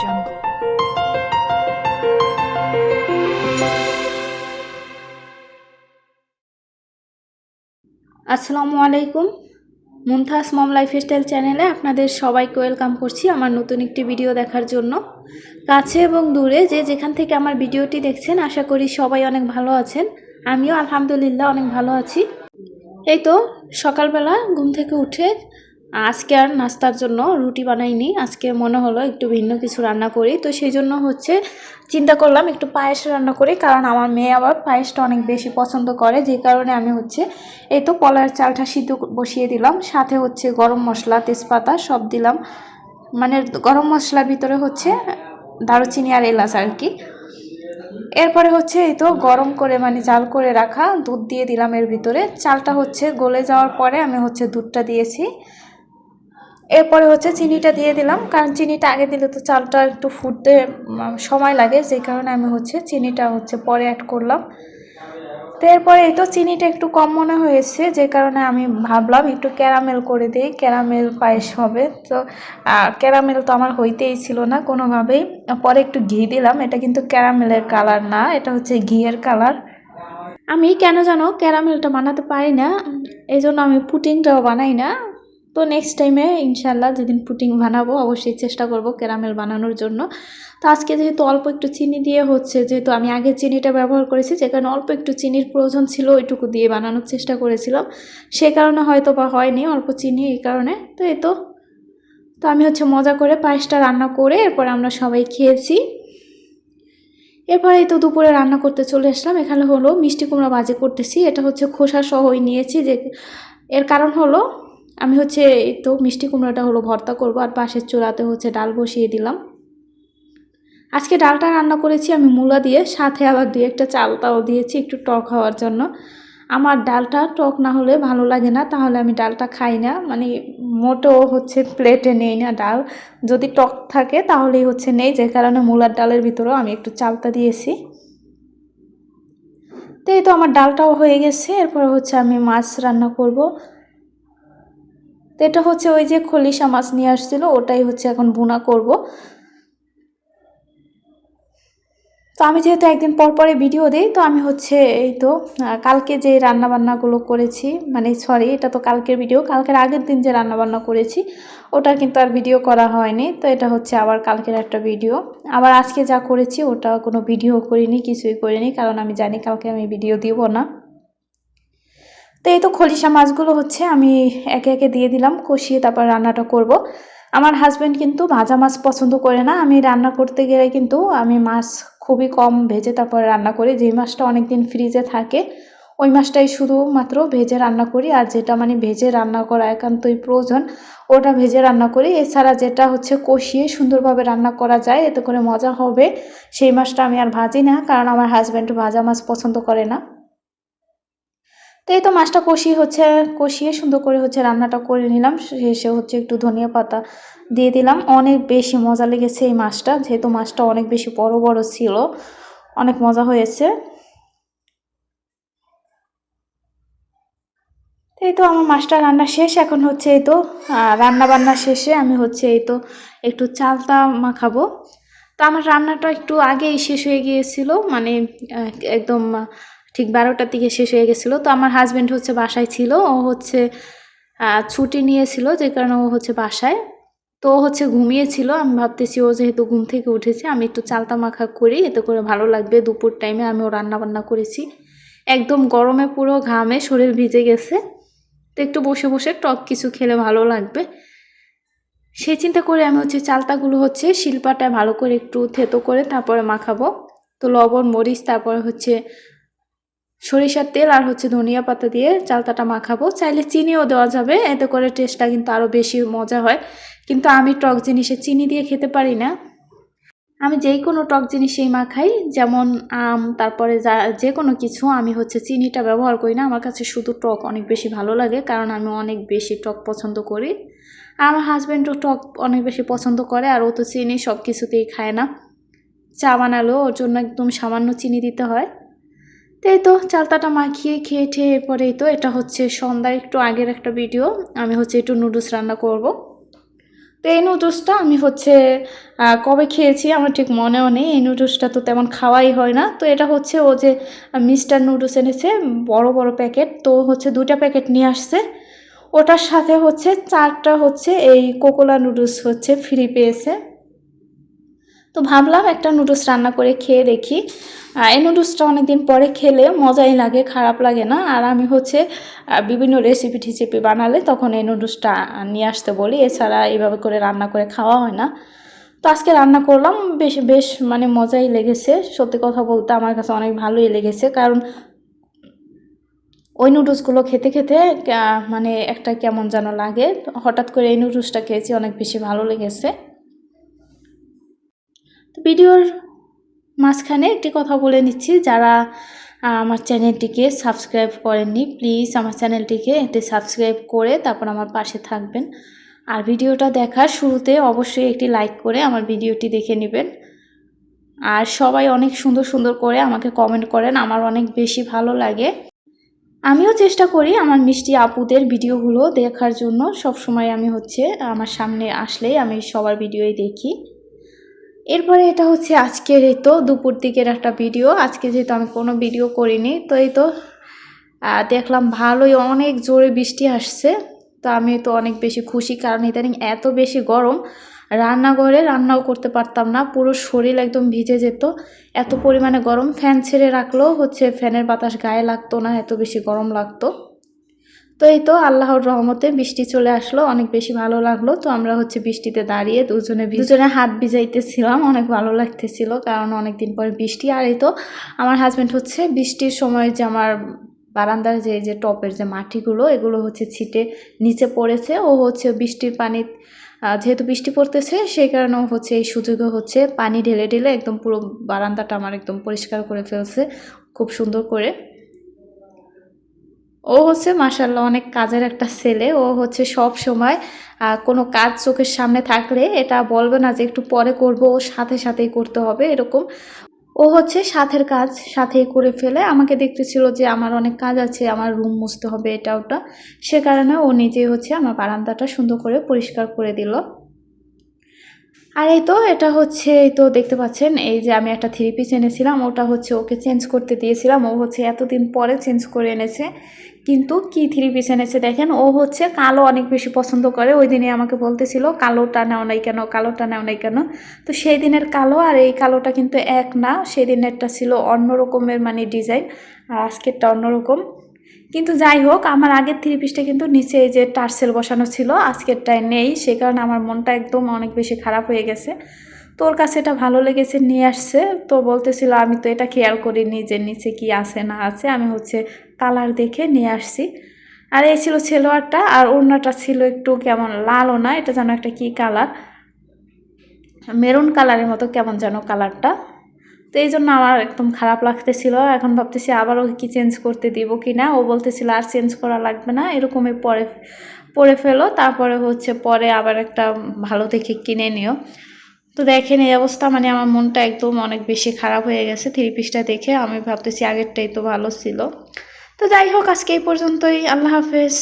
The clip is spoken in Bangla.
jungle. আসসালামু আলাইকুম। মুনতাহাস মম লাইফস্টাইল চ্যানেলে আপনাদের সবাইকে ওয়েলকাম করছি আমার নতুন একটি ভিডিও দেখার জন্য। কাছে এবং দূরে যে যেখান থেকে আমার ভিডিওটি দেখছেন আশা করি সবাই অনেক ভালো আছেন। আমিও আলহামদুলিল্লাহ অনেক ভালো আছি। এই তো সকালবেলা ঘুম থেকে উঠে আজকে আর নাস্তার জন্য রুটি বানাইনি, আজকে মনে হলো একটু ভিন্ন কিছু রান্না করি, তো সেই জন্য চিন্তা করলাম একটু পায়েস রান্না করি, কারণ আমার মেয়ে আবার পায়েসটা অনেক বেশি পছন্দ করে, যে কারণে আমি এই তো কলার চালটা সিদ্ধ বসিয়ে দিলাম, সাথে গরম মশলা তেজপাতা সব দিলাম, মানে গরম মশলার ভিতরে দারুচিনি আর এলাচ আর কি। এরপরে এই তো গরম করে মানে জাল করে রাখা দুধ দিয়ে দিলাম এর ভিতরে। চালটা গলে যাওয়ার পরে আমি দুধটা দিয়েছি। এরপরে চিনিটা দিয়ে দিলাম, কারণ চিনিটা আগে দিলে তো চালটা একটু ফুটতে সময় লাগে, যে কারণে আমি চিনিটা পরে অ্যাড করলাম। তো এরপরে এই তো চিনিটা একটু কম মনে হয়েছে, যে কারণে আমি ভাবলাম একটু ক্যারামেল করে দিই, ক্যারামেল পায়েস হবে। তো ক্যারামেল তো আমার হইতেই ছিল না কোনোভাবেই। পরে একটু ঘি দিলাম, এটা কিন্তু ক্যারামেলের কালার না, এটা ঘিয়ের কালার। আমি কেন জানো ক্যারামেলটা বানাতে পারি না, এই জন্য আমি পুডিংটাও বানাই না। তো নেক্সট টাইমে ইনশাল্লাহ যেদিন পুডিং বানাবো অবশ্যই চেষ্টা করব ক্যারামেল বানানোর জন্য। তো আজকে যেহেতু অল্প একটু চিনি দিয়ে যেহেতু আমি আগে চিনিটা ব্যবহার করেছি, যে কারণে অল্প একটু চিনির প্রয়োজন ছিল, ওইটুকু দিয়ে বানানোর চেষ্টা করেছিলাম, সে কারণে হয়তো বা হয়নি অল্প চিনি, এই কারণে। তো এই তো আমি মজা করে পায়েসটা রান্না করে এরপর আমরা সবাই খেয়েছি। এরপরে তো দুপুরে রান্না করতে চলে আসলাম। এখানে মিষ্টি কুমড়া ভাজি করতেছি, এটা খোসা সহই নিয়েছি, যে এর কারণ আমি এই তো মিষ্টি কুমড়াটা ভর্তা করব, আর পাশের চুলাতে ডাল বসিয়ে দিলাম। আজকে ডালটা রান্না করেছি আমি মূলা দিয়ে, সাথে আবার দুই একটা চালতাও দিয়েছি একটু টক হওয়ার জন্য। আমার ডালটা টক না হলে ভালো লাগে না, তাহলে আমি ডালটা খাই না, মানে মোটেও প্লেটে নেই না ডাল, যদি টক থাকে তাহলেই নেই, যে কারণে মূলার ডালের ভিতরেও আমি একটু চালতা দিয়েছি। তো এই তো আমার ডালটাও হয়ে গেছে। এরপর আমি মাছ রান্না করব। তো এটা ওই যে খলিশা মাছ নিয়ে আসছিল, ওটাই এখন ভুনা করব। তো আমি যেহেতু একদিন পর পরে ভিডিও দিই, তো আমি এই তো কালকে যে রান্নাবান্নাগুলো করেছি, মানে সরি এটা তো কালকের ভিডিও, কালকের আগের দিন যে রান্নাবান্না করেছি ওটা কিন্তু আর ভিডিও করা হয়নি, তো এটা আবার কালকের একটা ভিডিও। আবার আজকে যা করেছি ওটা কোনো ভিডিও করিনি, কিছুই করিনি, কারণ আমি জানি কালকে আমি ভিডিও দিব না। তো এই তো খলিশা মাছগুলো আমি একে একে দিয়ে দিলাম, কষিয়ে তারপর রান্নাটা করব। আমার হাজব্যান্ড কিন্তু ভাজা মাছ পছন্দ করে না, আমি রান্না করতে গেলে কিন্তু আমি মাছ খুবই কম ভেজে তারপরে রান্না করি, যেই মাছটা অনেক দিন ফ্রিজে থাকে ওই মাছটাই শুধুমাত্র ভেজে রান্না করি, আর যেটা মানে ভেজে রান্না করা একান্তই প্রয়োজন ওটা ভেজে রান্না করি। এছাড়া যেটা কষিয়ে সুন্দরভাবে রান্না করা যায়, এতে করে মজা হবে, সেই মাছটা আমি আর ভাজি না, কারণ আমার হাজব্যান্ড ভাজা মাছ পছন্দ করে না। তো এই তো মাছটা কষিয়ে সুন্দর করে রান্নাটা করে নিলাম, শেষে একটু ধনিয়া পাতা দিয়ে দিলাম। অনেক বেশি মজা লেগেছে এই মাছটা, যেহেতু মাছটা অনেক বেশি বড় বড় ছিল, অনেক মজা হয়েছে। এই তো আমার মাছটা রান্না শেষ, এখন এই তো রান্না বান্না শেষে আমি এই তো একটু চালতা মাখাবো। তো আমার রান্নাটা একটু আগেই শেষ হয়ে গিয়েছিল, মানে একদম ঠিক 12টার দিকে শেষ হয়ে গেছিলো। তো আমার হাজব্যান্ড বাসায় ছিল, ও ছুটি নিয়েছিল, যে কারণে ও বাসায়, তো ও ঘুমিয়েছিল। আমি ভাবতেছি ও যেহেতু ঘুম থেকে উঠেছে আমি একটু চালতা মাখা করি, এতে করে ভালো লাগবে। দুপুর টাইমে আমিও রান্না বান্না করেছি, একদম গরমে পুরো ঘামে শরীর ভিজে গেছে, তো একটু বসে বসে টক কিছু খেলে ভালো লাগবে, সেই চিন্তা করে আমি চালতাগুলো শিলপাটায় ভালো করে একটু থেতো করে তারপরে মাখাবো। তো লবণ মরিচ তারপরে সরিষার তেল আর ধনিয়া পাতা দিয়ে চালতাটা মাখাবো। চাইলে চিনিও দেওয়া যাবে, এতে করে টেস্টটা কিন্তু আরও বেশি মজা হয়, কিন্তু আমি টক জিনিসে চিনি দিয়ে খেতে পারি না। আমি যেই কোনো টক জিনিসেই মাখাই, যেমন আম তারপরে যে কোনো কিছু, আমি চিনিটা ব্যবহার করি না। আমার কাছে শুধু টক অনেক বেশি ভালো লাগে, কারণ আমি অনেক বেশি টক পছন্দ করি। আর আমার হাজব্যান্ডও টক অনেক বেশি পছন্দ করে, আর ও তো চিনি সব কিছুতেই খায় না, চা বানালেও ওর জন্য একদম সামান্য চিনি দিতে হয়। তো এই তো চালতাটা মাখিয়ে খেয়ে ঠেয়ে এরপরেই তো এটা সন্ধ্যার একটু আগের একটা ভিডিও, আমি একটু নুডলস রান্না করব। তো এই নুডলসটা আমি হচ্ছে কবে খেয়েছি আমার ঠিক মনেও নেই। এই নুডলসটা তো তেমন খাওয়াই হয় না। তো এটা হচ্ছে ও যে মিস্টার নুডলস এনেছে বড় বড় প্যাকেট, তো হচ্ছে 2টা প্যাকেট নিয়ে আসছে। ওটার সাথে হচ্ছে 4টা হচ্ছে এই কোকোলা নুডলস হচ্ছে ফ্রি পেয়েছে। তো ভাবলাম একটা নুডলস রান্না করে খেয়ে দেখি। এই নুডলসটা অনেকদিন পরে খেলে মজাই লাগে, খারাপ লাগে না। আর আমি হচ্ছে বিভিন্ন রেসিপি টিসিপি বানালে তখন এই নুডলসটা নিয়ে আসতে বলি, এছাড়া এইভাবে করে রান্না করে খাওয়া হয় না। তো আজকে রান্না করলাম, বেশ মানে মজাই লেগেছে। সত্যি কথা বলতে আমার কাছে অনেক ভালোই লেগেছে, কারণ ওই নুডলসগুলো খেতে খেতে মানে একটা কেমন যেন লাগে। হঠাৎ করে এই নুডলসটা খেয়েছি, অনেক বেশি ভালো লেগেছে। তো ভিডিওর মাঝখানে একটি কথা বলে নিচ্ছি, যারা আমার চ্যানেলটিকে সাবস্ক্রাইব করেননি প্লিজ আমার চ্যানেলটিকে একটি সাবস্ক্রাইব করে তারপর আমার পাশে থাকবেন। আর ভিডিওটা দেখার শুরুতে অবশ্যই একটি লাইক করে আমার ভিডিওটি দেখে নেবেন। আর সবাই অনেক সুন্দর সুন্দর করে আমাকে কমেন্ট করেন, আমার অনেক বেশি ভালো লাগে। আমিও চেষ্টা করি আমার মিষ্টি আপুদের ভিডিওগুলো দেখার জন্য। সবসময় আমি হচ্ছে আমার সামনে আসলেই আমি সবার ভিডিওই দেখি। এরপরে এটা হচ্ছে আজকের এই তো দুপুর দিকের একটা ভিডিও। আজকে যেহেতু আমি কোনো ভিডিও করিনি, তো এই তো দেখলাম ভালোই অনেক জোরে বৃষ্টি আসছে। তো আমি তো অনেক বেশি খুশি, কারণ ইদানিং এত বেশি গরম, রান্নাঘরে রান্নাও করতে পারতাম না, পুরো শরীর একদম ভিজে যেত। এত পরিমাণে গরম, ফ্যান ছেড়ে রাখলেও হচ্ছে ফ্যানের বাতাস গায়ে লাগতো না, এত বেশি গরম লাগতো। তো এই তো আল্লাহর রহমতে বৃষ্টি চলে আসলো, অনেক বেশি ভালো লাগলো। তো আমরা হচ্ছে বৃষ্টিতে দাঁড়িয়ে দুজনে হাত ভিজাইতেছিলাম, অনেক ভালো লাগতেছিল, কারণ অনেকদিন পরে বৃষ্টি। আর এই তো আমার হাজব্যান্ড হচ্ছে বৃষ্টির সময় যে আমার বারান্দার যে টপের যে মাটিগুলো এগুলো হচ্ছে ছিটে নিচে পড়েছে, ও হচ্ছে বৃষ্টির পানি যেহেতু বৃষ্টি পড়তেছে সেই কারণে হচ্ছে এই সুযোগে হচ্ছে পানি ঢেলে ঢেলে একদম পুরো বারান্দাটা আমার একদম পরিষ্কার করে ফেলছে খুব সুন্দর করে। ও হচ্ছে মাশাআল্লাহ অনেক কাজের একটা ছেলে। ও হচ্ছে সব সময় কোনো কাজ চোখের সামনে থাকলে এটা বলবে না যে একটু পরে করব, ও সাথে সাথেই করতে হবে এরকম। ও হচ্ছে সাথের কাজ সাথেই করে ফেলে। আমাকে দেখতেছিল যে আমার অনেক কাজ আছে, আমার রুম মুছতে হবে এটা ওটা, সে কারণে ও নিজেই হচ্ছে আমার বারান্দাটা সুন্দর করে পরিষ্কার করে দিল। আর এই তো এটা হচ্ছে এই তো দেখতে পাচ্ছেন, এই যে আমি একটা 3 পিস এনেছিলাম, ওটা হচ্ছে ওকে চেঞ্জ করতে দিয়েছিলাম। ও হচ্ছে এতদিন পরে চেঞ্জ করে এনেছে। কিন্তু কি 3 পিস এনেছে দেখেন, ও হচ্ছে কালো অনেক বেশি পছন্দ করে। ওই দিনে আমাকে বলতেছিল কালোটা নেও নাই কেন, কালোটা নেও নাই কেন। তো সেই দিনের কালো আর এই কালোটা কিন্তু এক না, সেই দিনেরটা ছিল অন্য রকমের মানে ডিজাইন, আর আজকেরটা অন্যরকম। কিন্তু যাই হোক, আমার আগের 3 পিসটা কিন্তু নিচে এই যে টার্সেল বসানো ছিল, আজকেরটায় নেই, সে কারণে আমার মনটা একদম অনেক বেশি খারাপ হয়ে গেছে। তোর কাছে এটা ভালো লেগেছে নিয়ে আসছে, তো বলতেছিল আমি তো এটা খেয়াল করিনি যে নিচে কি আছে না আছে, আমি হচ্ছে কালার দেখে নিয়ে আসছি। আর এই ছিল ছেলোয়ারটা, আর ওড়নাটা ছিল একটু কেমন লালও না, এটা যেন একটা কি কালার, মেরুন কালারের মতো কেমন যেন কালারটা। তো এই জন্য আমার একদম খারাপ লাগতেছিল। এখন ভাবতেছি আবারও কি চেঞ্জ করতে দিব কি না। ও বলতেছিল আর চেঞ্জ করা লাগবে না, এরকমই পরে ফেলো, তারপরে হচ্ছে পরে আবার একটা ভালো দেখে কিনে নিও। তো দেখেন এই অবস্থা, মানে আমার মনটা একদম অনেক বেশি খারাপ হয়ে গেছে 3 পিসটা দেখে। আমি ভাবতেছি আগেরটাই তো ভালো ছিল। তো যাই হোক, আজকে এই পর্যন্তই, আল্লাহ হাফেজ।